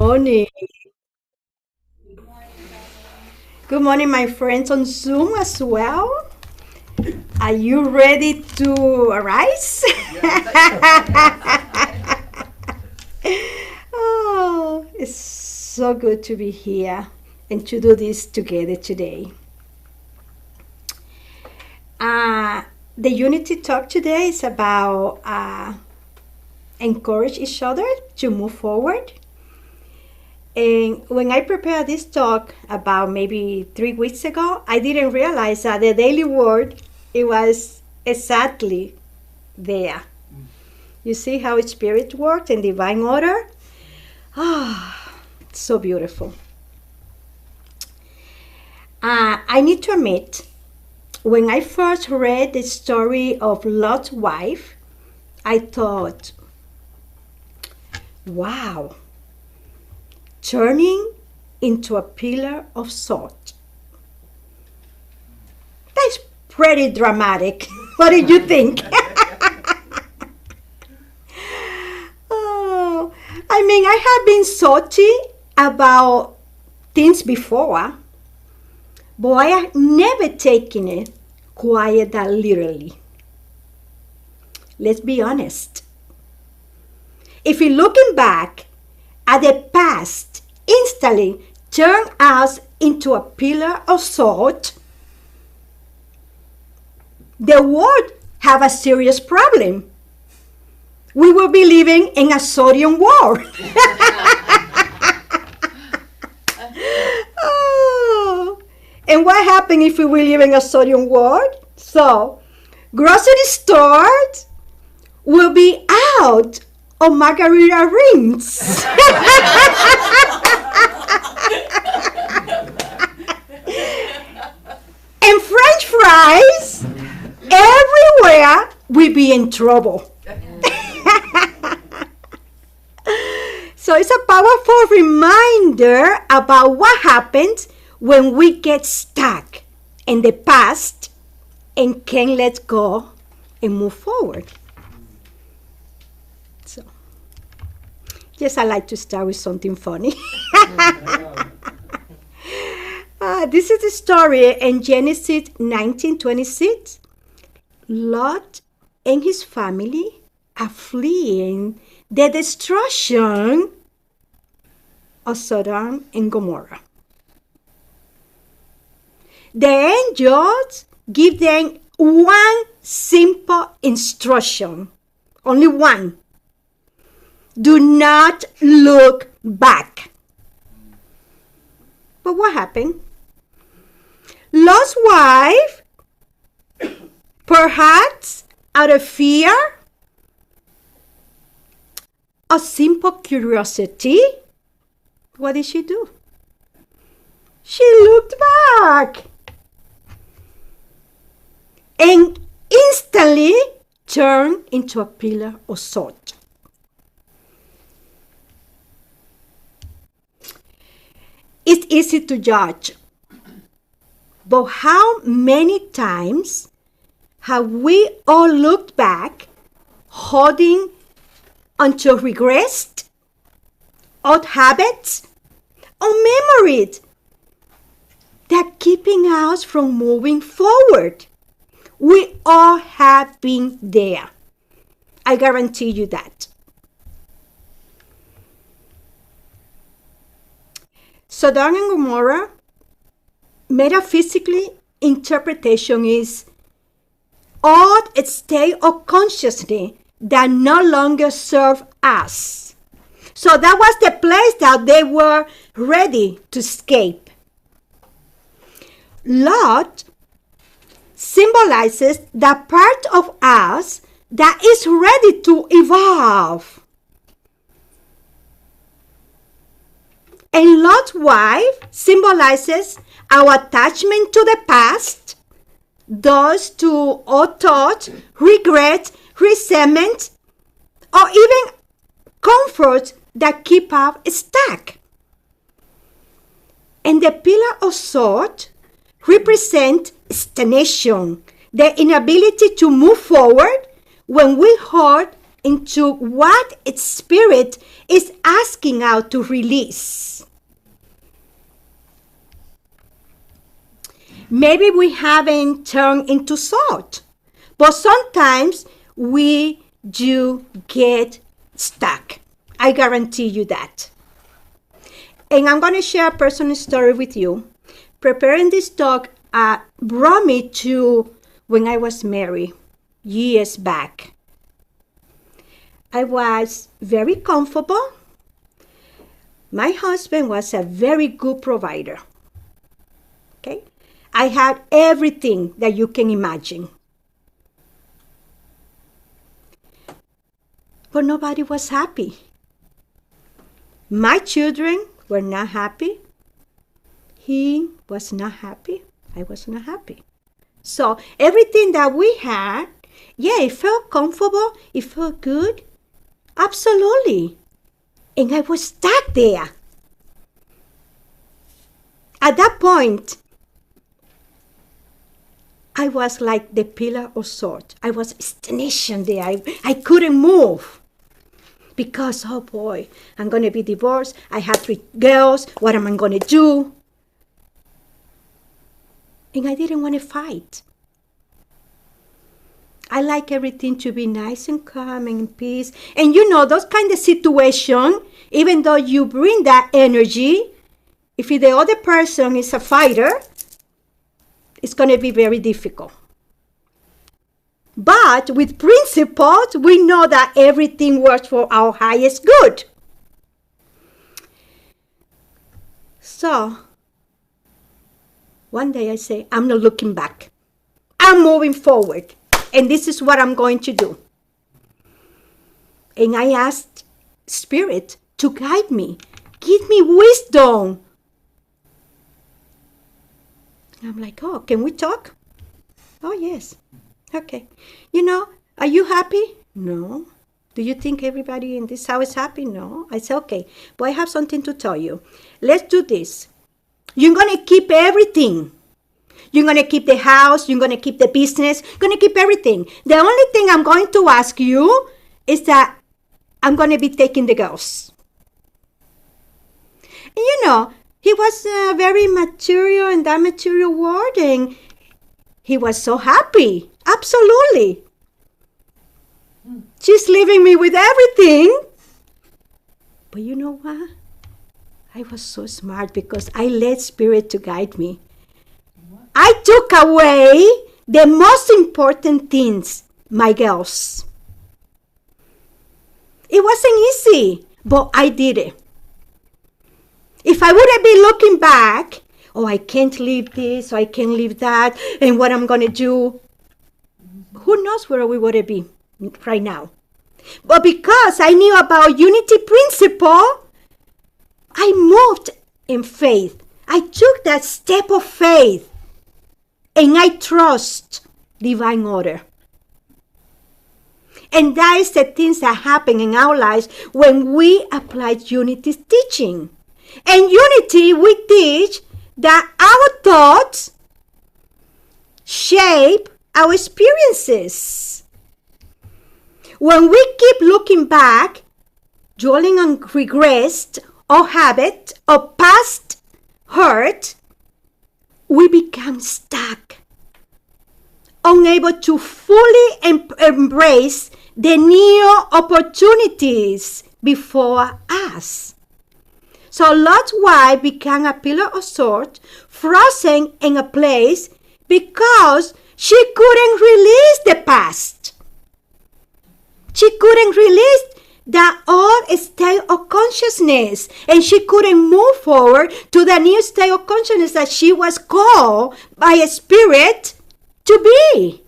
Morning. Good morning, my friends on Zoom as well. Are you ready to arise? Oh, it's so good to be here and to do this together today. Uh, the Unity Talk today is about encourage each other to move forward. And when I prepared this talk about maybe 3 weeks ago, I didn't realize that the daily word, it was exactly there. You see how spirit works in divine order? Ah, so beautiful. I need to admit, when I first read the story of Lot's wife, I thought, wow, turning into a pillar of salt. That's pretty dramatic. What did you think? Oh, I have been salty about things before, but I have never taken it quite that literally. Let's be honest. If you're looking back at the past, instantly turn us into a pillar of salt, the world have a serious problem. We will be living in a sodium war. Oh. And what happens if we will live in a sodium war? So, grocery stores will be out of margarita rings. And French fries everywhere will be in trouble. So it's a powerful reminder about what happens when we get stuck in the past and can't let go and move forward. So, yes, I like to start with something funny. This is the story in Genesis 19:26. Lot and his family are fleeing the destruction of Sodom and Gomorrah. The angels give them one simple instruction, only one. Do not look back. But what happened? Lot's wife, perhaps out of fear, a simple curiosity, what did she do? She looked back and instantly turned into a pillar of salt. It's easy to judge, but how many times have we all looked back holding onto regrets, old habits, or memories that are keeping us from moving forward? We all have been there. I guarantee you that. Sodom and Gomorrah, metaphysically, interpretation is odd state of consciousness that no longer serve us. So that was the place that they were ready to escape. Lot symbolizes the part of us that is ready to evolve. And Lot's wife symbolizes our attachment to the past, thus to old thoughts, regret, resentment, or even comfort that keep us stuck. And the pillar of salt represent stagnation, the inability to move forward when we hold into what its spirit is asking out to release. Maybe we haven't turned into salt, but sometimes we do get stuck. I guarantee you that. And I'm going to share a personal story with you. Preparing this talk brought me to when I was married years back. I was very comfortable. My husband was a very good provider. Okay? I had everything that you can imagine. But nobody was happy. My children were not happy. He was not happy. I was not happy. So everything that we had, yeah, it felt comfortable. It felt good. Absolutely. And I was stuck there. At that point, I was like the pillar of salt. I was stationed there. I couldn't move. Because, oh boy, I'm going to be divorced. I have 3 girls. What am I going to do? And I didn't want to fight. I like everything to be nice and calm and in peace. And you know, those kind of situations, even though you bring that energy, if the other person is a fighter, it's going to be very difficult. But with principles, we know that everything works for our highest good. So, one day I say, I'm not looking back. I'm moving forward. And this is what I'm going to do. And I asked Spirit to guide me. Give me wisdom. I'm like, oh, can we talk? Oh, yes. Okay. You know, are you happy? No. Do you think everybody in this house is happy? No. I said, okay, but I have something to tell you. Let's do this. You're going to keep everything. You're going to keep the house. You're going to keep the business. You're going to keep everything. The only thing I'm going to ask you is that I'm going to be taking the girls. And you know, he was very material in that material world, and he was so happy. Absolutely. She's leaving me with everything. But you know what? I was so smart because I let Spirit to guide me. I took away the most important things, my girls. It wasn't easy, but I did it. If I would have been looking back, oh, I can't leave this, or I can't leave that, and what I'm going to do, who knows where we would be right now. But because I knew about unity principle, I moved in faith. I took that step of faith, and I trust divine order. And that is the things that happen in our lives when we apply unity teaching. And unity, we teach that our thoughts shape our experiences. When we keep looking back, dwelling on regrets or habit or past hurt, we become stuck, unable to fully embrace the new opportunities before us. So Lot's wife became a pillar of salt, frozen in a place because she couldn't release the past. She couldn't release that old state of consciousness, and she couldn't move forward to the new state of consciousness that she was called by a Spirit to be.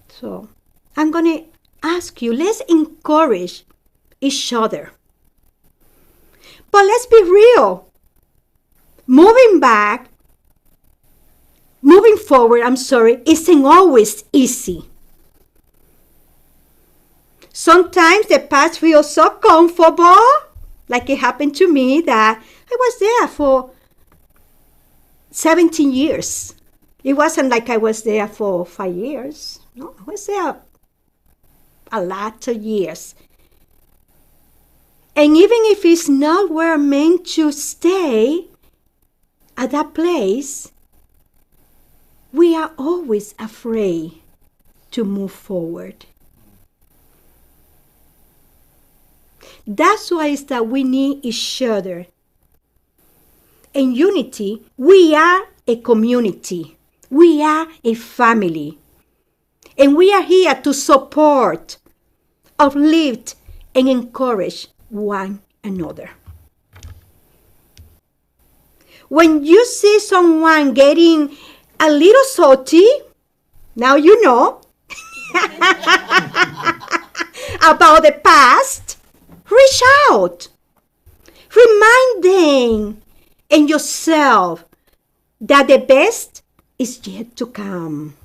So I'm going to ask you, let's encourage each other. But let's be real. Moving forward, isn't always easy. Sometimes the past feels so comfortable, like it happened to me, that I was there for 17 years. It wasn't like I was there for 5 years. No, I would say a lot of years. And even if it's not where I'm meant to stay at that place, we are always afraid to move forward. That's why it's that we need each other. In unity, we are a community. We are a family. And we are here to support, uplift, and encourage one another. When you see someone getting a little salty, now you know about the past, reach out. Remind them and yourself that the best is yet to come.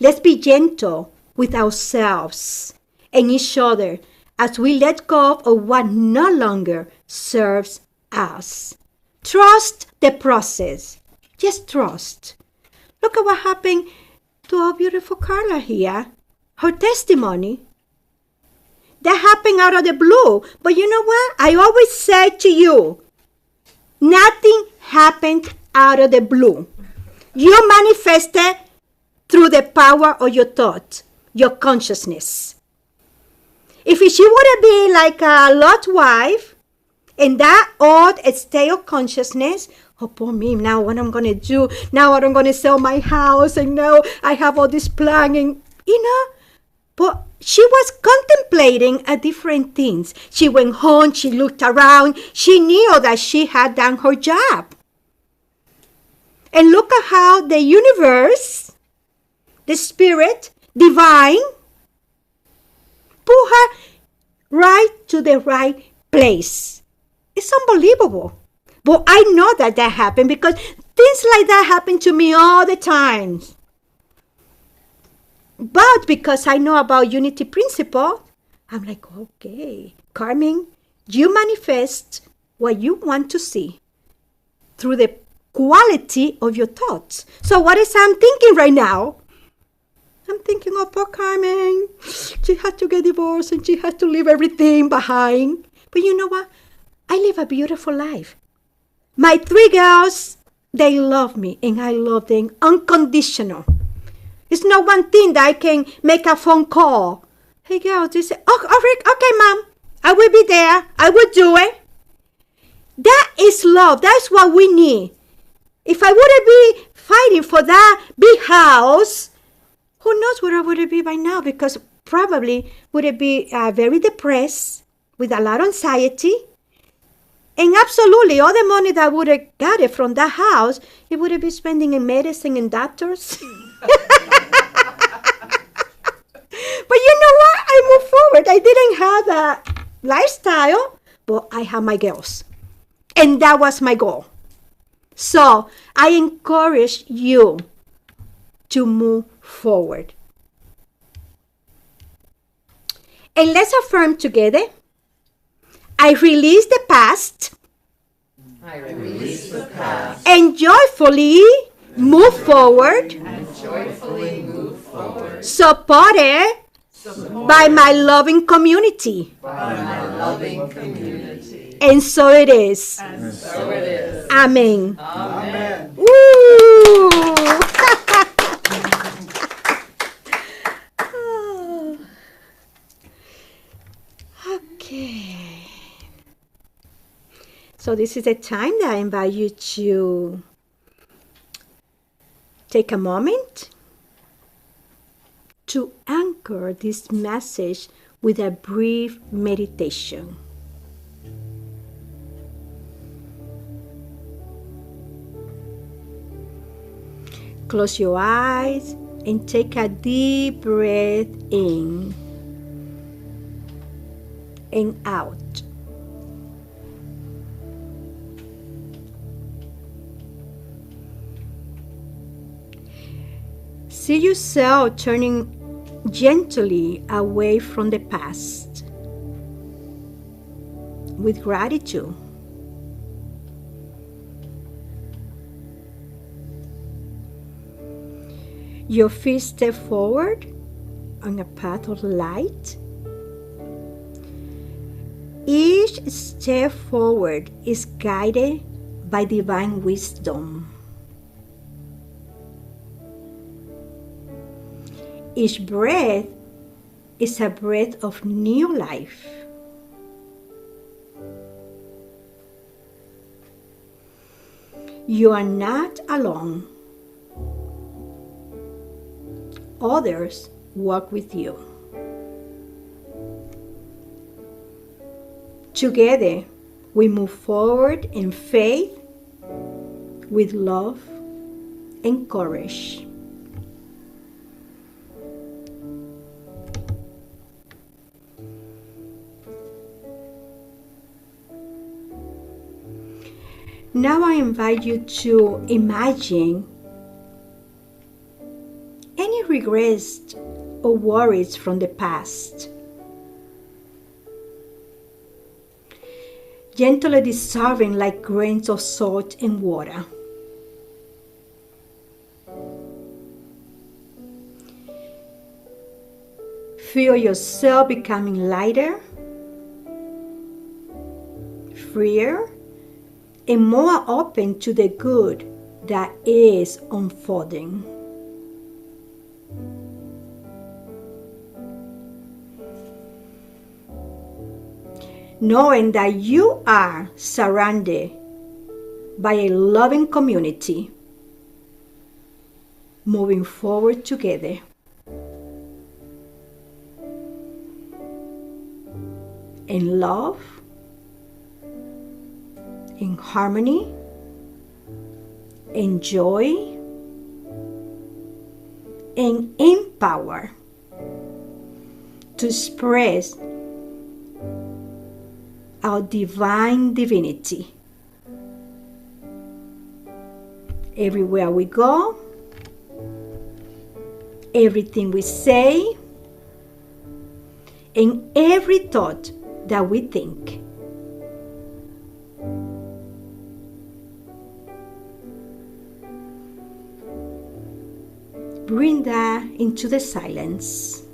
Let's be gentle with ourselves and each other as we let go of what no longer serves us. Trust the process. Just trust. Look at what happened to our beautiful Carla here. Her testimony. That happened out of the blue. But you know what? I always say to you, nothing happened out of the blue. You manifested through the power of your thought, your consciousness. If she would have been like a Lot's wife, in that odd state of consciousness, oh, poor me, now what I'm going to do? Now I'm going to sell my house, and now I have all this plan, and, but she was contemplating a different things. She went home, she looked around, she knew that she had done her job. And look at how the universe, the spirit, divine, put her right to the right place. It's unbelievable. But I know that happened because things like that happen to me all the time. But because I know about unity principle, I'm like, okay, Carmen, you manifest what you want to see through the quality of your thoughts. So what is I'm thinking right now? I'm thinking of poor Carmen. She had to get divorced and she had to leave everything behind. But you know what? I live a beautiful life. My 3 girls, they love me and I love them unconditional. It's not one thing that I can make a phone call. Hey girls, they say, okay, Mom, I will be there. I will do it. That is love. That's what we need. If I wouldn't be fighting for that big house, who knows where I would be by now? Because probably would it be very depressed with a lot of anxiety. And absolutely, all the money that I would have got it from that house, it would have been spending in medicine and doctors. But you know what? I moved forward. I didn't have a lifestyle, but I have my girls. And that was my goal. So I encourage you to move forward. And let's affirm together. I release the past. I release the past. And joyfully move forward. And joyfully move forward. Supported by my loving community. By my loving community. And so it is. And so it is. Amen. Amen. Woo! Okay. So this is a time that I invite you to take a moment to anchor this message with a brief meditation. Close your eyes and take a deep breath in and out. See yourself turning gently away from the past with gratitude. Your feet step forward on a path of light. Each step forward is guided by divine wisdom. Each breath is a breath of new life. You are not alone. Others walk with you. Together, we move forward in faith, with love and courage. Now I invite you to imagine any regrets or worries from the past. Gently dissolving like grains of salt in water. Feel yourself becoming lighter, freer, and more open to the good that is unfolding. Knowing that you are surrounded by a loving community, moving forward together. In love, in harmony, in joy, and in power to express our divine divinity. Everywhere we go, everything we say, and every thought that we think. Bring that into the silence.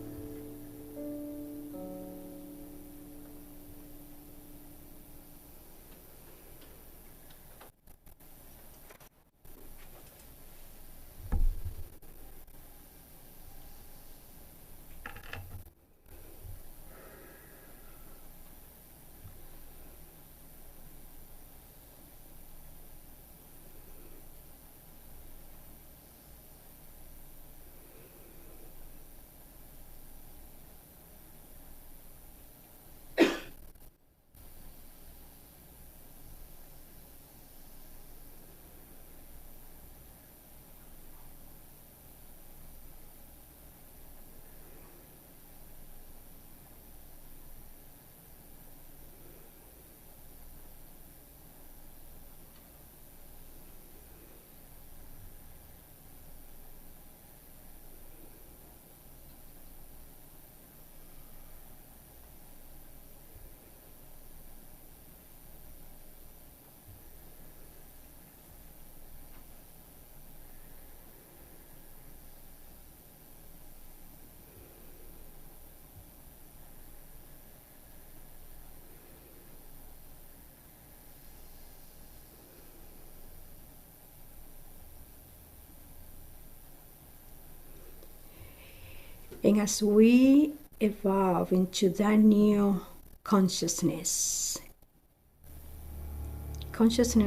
And as we evolve into that new consciousness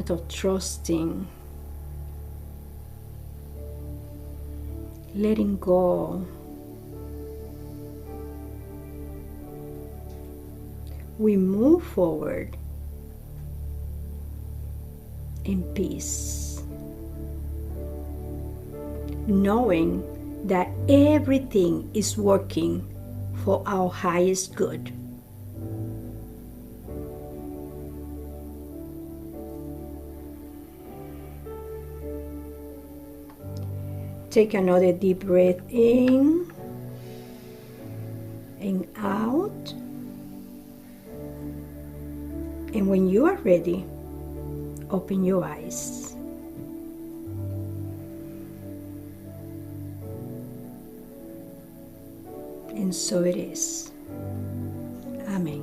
of trusting, letting go, we move forward in peace, knowing that everything is working for our highest good. Take another deep breath in and out. And when you are ready, open your eyes. and so it is. Amen.